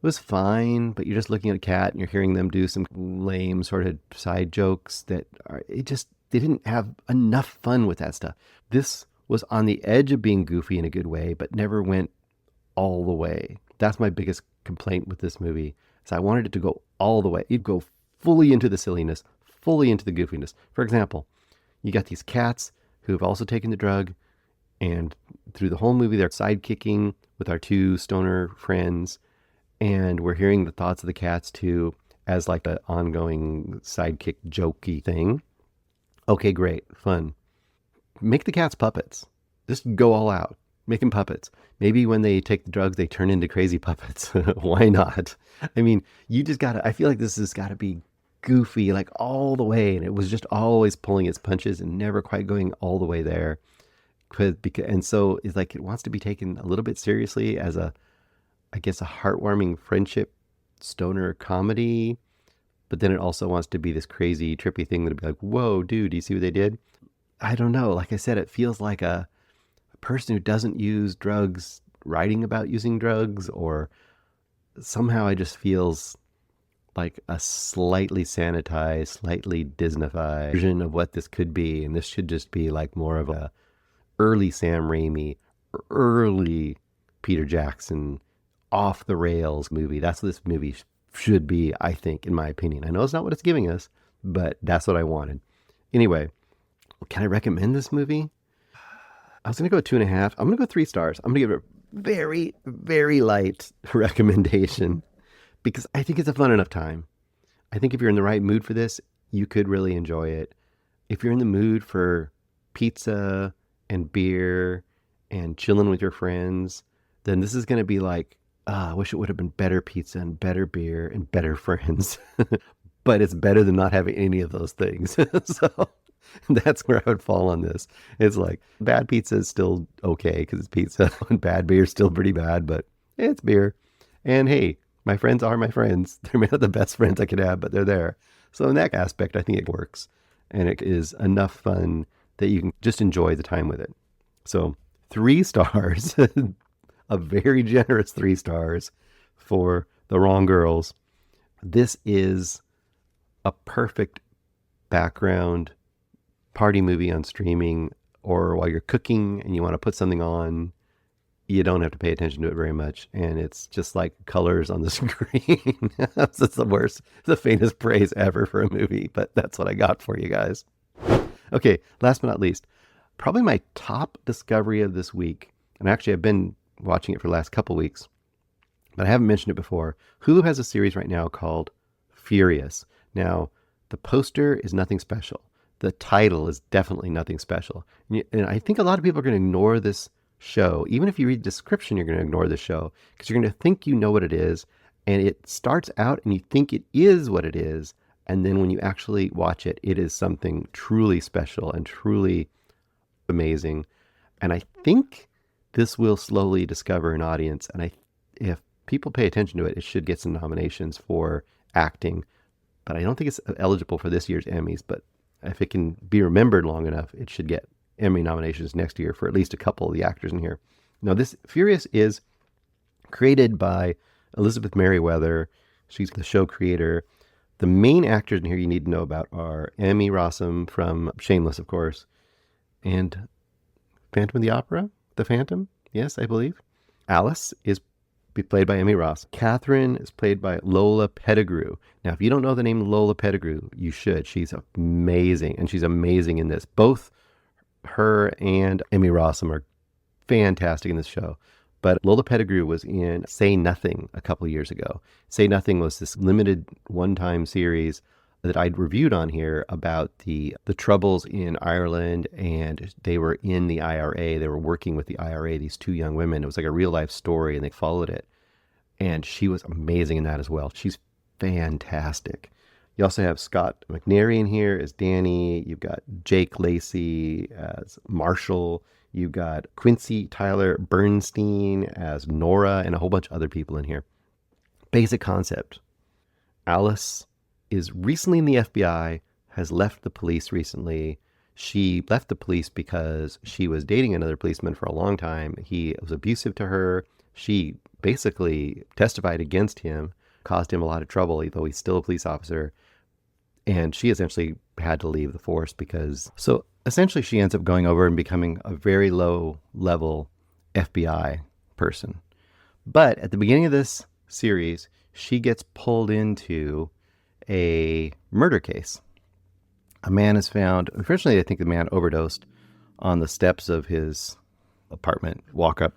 was fine, but you're just looking at a cat and you're hearing them do some lame sort of side jokes they didn't have enough fun with that stuff. This was on the edge of being goofy in a good way, but never went all the way. That's my biggest complaint with this movie, is I wanted it to go all the way. You'd go fully into the silliness, fully into the goofiness. For example, you got these cats who have also taken the drug, and through the whole movie, they're sidekicking with our two stoner friends, and we're hearing the thoughts of the cats too, as like an ongoing sidekick jokey thing. Okay, great, fun. Make the cats puppets. Just go all out. Make them puppets. Maybe when they take the drugs, they turn into crazy puppets. Why not? I mean, I feel like this has got to be goofy, like all the way. And it was just always pulling its punches and never quite going all the way there. And so it's like, it wants to be taken a little bit seriously as a heartwarming friendship stoner comedy. But then it also wants to be this crazy, trippy thing that'd be like, whoa, dude, do you see what they did? I don't know. Like I said, it feels like a person who doesn't use drugs writing about using drugs, or somehow it just feels like a slightly sanitized, slightly Disneyfied version of what this could be. And this should just be like more of a early Sam Raimi, early Peter Jackson, off the rails movie. That's what this movie should be, I think, in my opinion. I know it's not what it's giving us, but that's what I wanted. Anyway, can I recommend this movie? I was going to go 2.5. I'm going to go 3 stars. I'm going to give it a very, very light recommendation because I think it's a fun enough time. I think if you're in the right mood for this, you could really enjoy it. If you're in the mood for pizza and beer and chilling with your friends, then this is going to be like, I wish it would have been better pizza and better beer and better friends. But it's better than not having any of those things. So that's where I would fall on this. It's like, bad pizza is still okay because it's pizza, and bad beer is still pretty bad, but it's beer. And hey, my friends are my friends. They're not the best friends I could have, but they're there. So in that aspect, I think it works. And it is enough fun that you can just enjoy the time with it. So 3 stars. A very generous 3 stars for The Wrong Girls. This is a perfect background party movie on streaming, or while you're cooking and you want to put something on, you don't have to pay attention to it very much. And it's just like colors on the screen. That's the worst, the faintest praise ever for a movie, but that's what I got for you guys. Okay, last but not least, probably my top discovery of this week, and actually I've been watching it for the last couple weeks, but I haven't mentioned it before. Hulu has a series right now called Furious. Now, the poster is nothing special. The title is definitely nothing special. And I think a lot of people are going to ignore this show. Even if you read the description, you're going to ignore the show because you're going to think you know what it is. And it starts out and you think it is what it is. And then when you actually watch it, it is something truly special and truly amazing. And I think this will slowly discover an audience. And if people pay attention to it, it should get some nominations for acting. But I don't think it's eligible for this year's Emmys. But if it can be remembered long enough, it should get Emmy nominations next year for at least a couple of the actors in here. Now, this Furious is created by Elizabeth Merriweather. She's the show creator. The main actors in here you need to know about are Emmy Rossum from Shameless, of course, and Phantom of the Opera, The Phantom, yes, I believe. Alice is played by Emmy Ross. Catherine is played by Lola Pettigrew. Now, if you don't know the name Lola Pettigrew, you should. She's amazing, and she's amazing in this. Both her and Emmy Rossum are fantastic in this show. But Lola Pettigrew was in Say Nothing a couple of years ago. Say Nothing was this limited one-time series that I'd reviewed on here about the troubles in Ireland, and they were in the IRA. They were working with the IRA, these two young women. It was like a real-life story, and they followed it. And she was amazing in that as well. She's fantastic. You also have Scott McNairy in here as Danny. You've got Jake Lacey as Marshall. You've got Quincy Tyler Bernstein as Nora, and a whole bunch of other people in here. Basic concept. Alice is recently in the FBI, has left the police recently. She left the police because she was dating another policeman for a long time. He was abusive to her. She basically testified against him, caused him a lot of trouble, though he's still a police officer. And she essentially had to leave the force because... So essentially she ends up going over and becoming a very low-level FBI person. But at the beginning of this series, she gets pulled into a murder case. A man is found, originally I think the man overdosed on the steps of his apartment, walk-up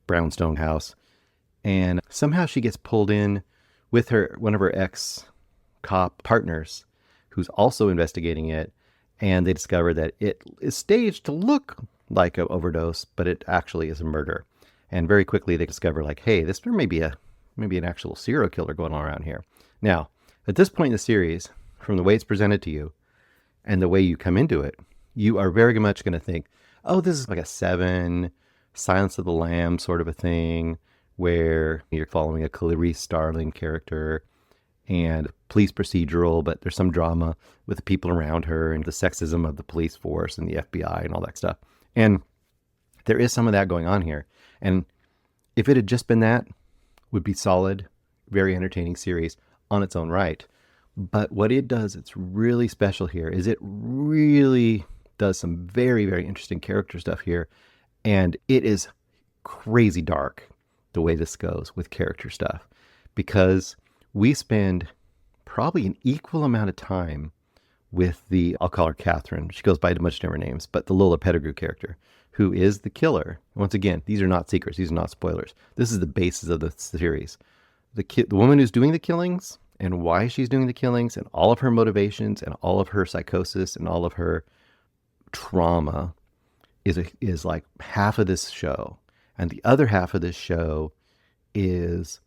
brownstone house. And somehow she gets pulled in with one of her ex-cop partners who's also investigating it. And they discover that it is staged to look like an overdose, but it actually is a murder. And very quickly they discover, like, hey, there may be an actual serial killer going on around here. Now, at this point in the series, from the way it's presented to you and the way you come into it, you are very much going to think, oh, this is like a Seven, Silence of the Lambs sort of a thing, where you're following a Clarice Starling character and police procedural, but there's some drama with the people around her and the sexism of the police force and the FBI and all that stuff. And there is some of that going on here. And if it had just been that, would be solid, very entertaining series on its own right. But what it does, it's really special here, is it really does some very, very interesting character stuff here. And it is crazy dark the way this goes with character stuff, because we spend probably an equal amount of time with I'll call her Catherine. She goes by much different names, but the Lola Pettigrew character, who is the killer. Once again, these are not secrets. These are not spoilers. This is the basis of the series. The woman who's doing the killings and why she's doing the killings and all of her motivations and all of her psychosis and all of her trauma is like half of this show. And the other half of this show is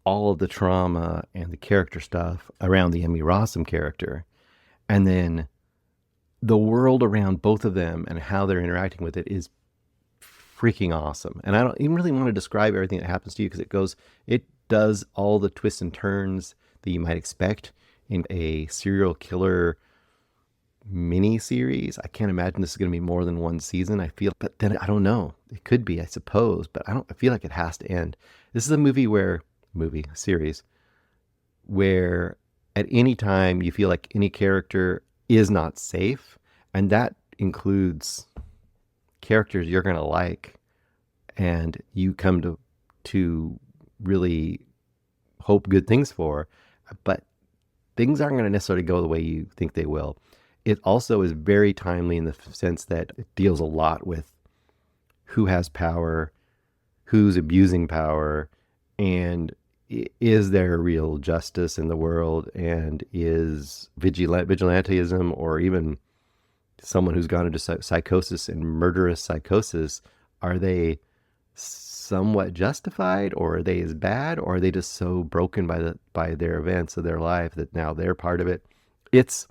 all of the trauma and the character stuff around the Emmy Rossum character. And then the world around both of them and how they're interacting with it is freaking awesome. And I don't even really want to describe everything that happens to you, because it does all the twists and turns that you might expect in a serial killer mini series. I can't imagine this is going to be more than one season. But then I don't know. It could be, I suppose, but I feel like it has to end. This is a series where at any time you feel like any character is not safe, and that includes characters you're going to like and you come to really hope good things for, but things aren't going to necessarily go the way you think they will. It also is very timely in the sense that it deals a lot with who has power, who's abusing power, and is there real justice in the world, and is vigilantism, or even someone who's gone into psychosis and murderous psychosis, are they somewhat justified, or are they as bad, or are they just so broken by their events of their life that now they're part of it? It's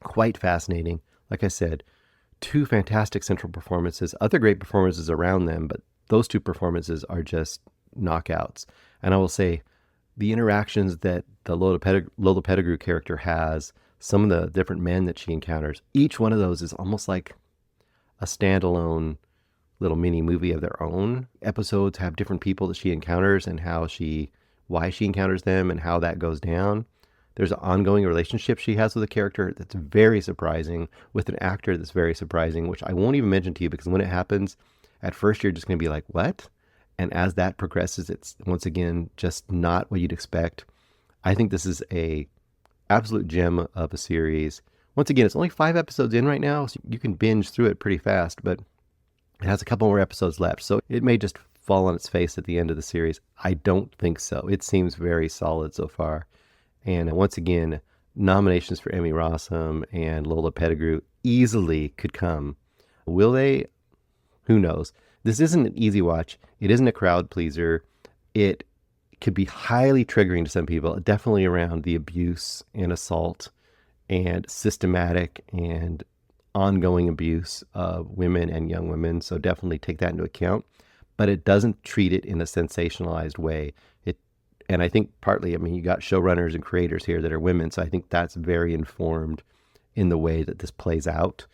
quite fascinating. Like I said, two fantastic central performances, other great performances around them, but those two performances are just knockouts. And I will say, the interactions that the Lola Pettigrew character has, some of the different men that she encounters, each one of those is almost like a standalone little mini movie of their own. Episodes have different people that she encounters and why she encounters them and how that goes down. There's an ongoing relationship she has with a character that's very surprising, with an actor that's very surprising, which I won't even mention to you because when it happens, at first you're just going to be like, what? And as that progresses, it's once again just not what you'd expect. I think this is a absolute gem of a series. Once again, it's only 5 episodes in right now, so you can binge through it pretty fast, but it has a couple more episodes left, so it may just fall on its face at the end of the series. I don't think so. It seems very solid so far. And once again, nominations for Emmy Rossum and Lola Pettigrew easily could come. Will they? Who knows? This isn't an easy watch. It isn't a crowd pleaser. It could be highly triggering to some people, definitely around the abuse and assault and systematic and ongoing abuse of women and young women. So definitely take that into account. But it doesn't treat it in a sensationalized way. And I think partly, you got showrunners and creators here that are women, so I think that's very informed in the way that this plays out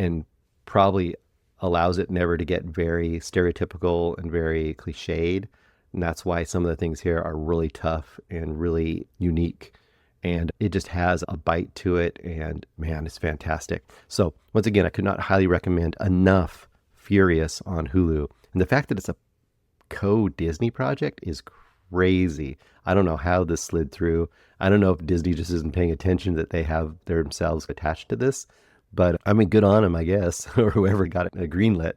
and probably allows it never to get very stereotypical and very cliched. And that's why some of the things here are really tough and really unique. And it just has a bite to it, and man, it's fantastic. So once again, I could not highly recommend enough Furious on Hulu. And the fact that it's a co-Disney project is crazy. I don't know how this slid through. I don't know if Disney just isn't paying attention that they have themselves attached to this, but good on them, I guess, or whoever got it greenlit,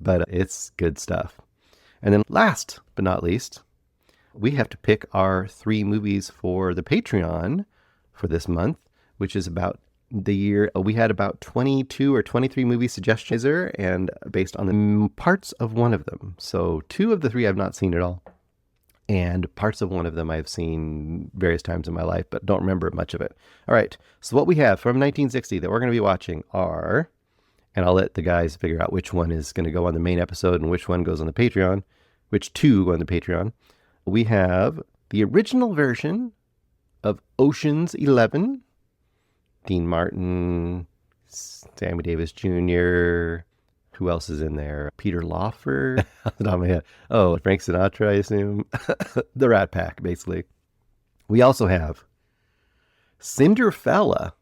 but it's good stuff. And then last but not least, we have to pick our 3 movies for the Patreon for this month, which is about the year. We had about 22 or 23 movie suggestions there, and based on the parts of one of them. So 2 of the 3 I've not seen at all. And parts of one of them I've seen various times in my life, but don't remember much of it. All right, so what we have from 1960 that we're going to be watching are, and I'll let the guys figure out which one is going to go on the main episode and which one goes on the Patreon, which 2 go on the Patreon. We have the original version of Ocean's 11, Dean Martin, Sammy Davis Jr., who else is in there? Peter Lawford. Off the top of my head. Oh, Frank Sinatra, I assume. The Rat Pack, basically. We also have Cinderfella.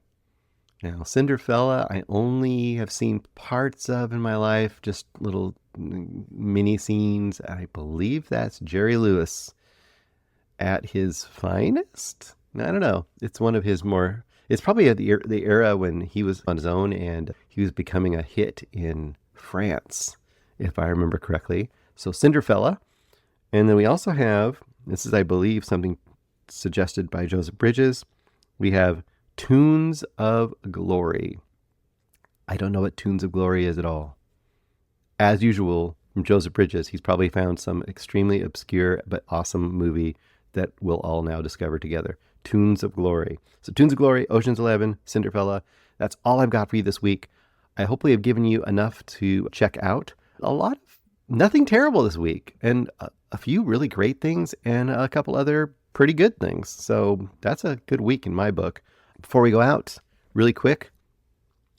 Now, Cinderfella, I only have seen parts of in my life, just little mini scenes. I believe that's Jerry Lewis at his finest. I don't know. It's one of his more... It's probably at the era when he was on his own and he was becoming a hit in France, if I remember correctly. So Cinderfella. And then we also have, this is, I believe, something suggested by Joseph Bridges. We have Tunes of Glory. I don't know what Tunes of Glory is at all. As usual, from Joseph Bridges, he's probably found some extremely obscure but awesome movie that we'll all now discover together. Tunes of Glory. So Tunes of Glory, Ocean's 11, Cinderfella. That's all I've got for you this week. I hopefully have given you enough to check out. Nothing terrible this week, and a few really great things and a couple other pretty good things. So that's a good week in my book. Before we go out, really quick,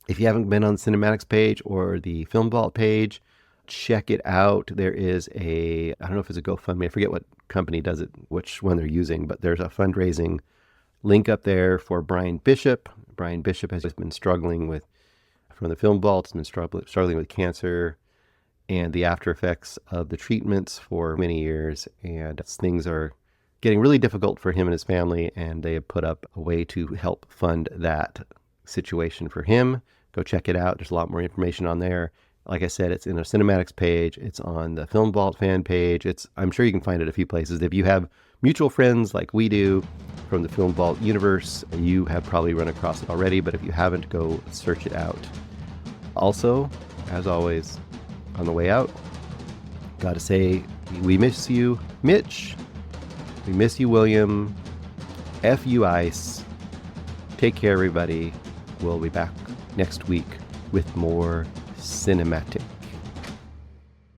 if you haven't been on the CinemAddicts page or the Film Vault page, check it out. There is I don't know if it's a GoFundMe, I forget what company does it, which one they're using, but there's a fundraising link up there for Brian Bishop. Brian Bishop has been struggling from the Film Vault, has been struggling with cancer and the after effects of the treatments for many years. And things are getting really difficult for him and his family, and they have put up a way to help fund that situation for him. Go check it out. There's a lot more information on there. Like I said, it's in a CinemAddicts page. It's on the Film Vault fan page. I'm sure you can find it a few places. If you have mutual friends like we do from the Film Vault universe, you have probably run across it already, but if you haven't, go search it out. Also, as always, on the way out, gotta say, we miss you, Mitch. We miss you, William. F you, Ice. Take care, everybody. We'll be back next week with more CinemAddicts.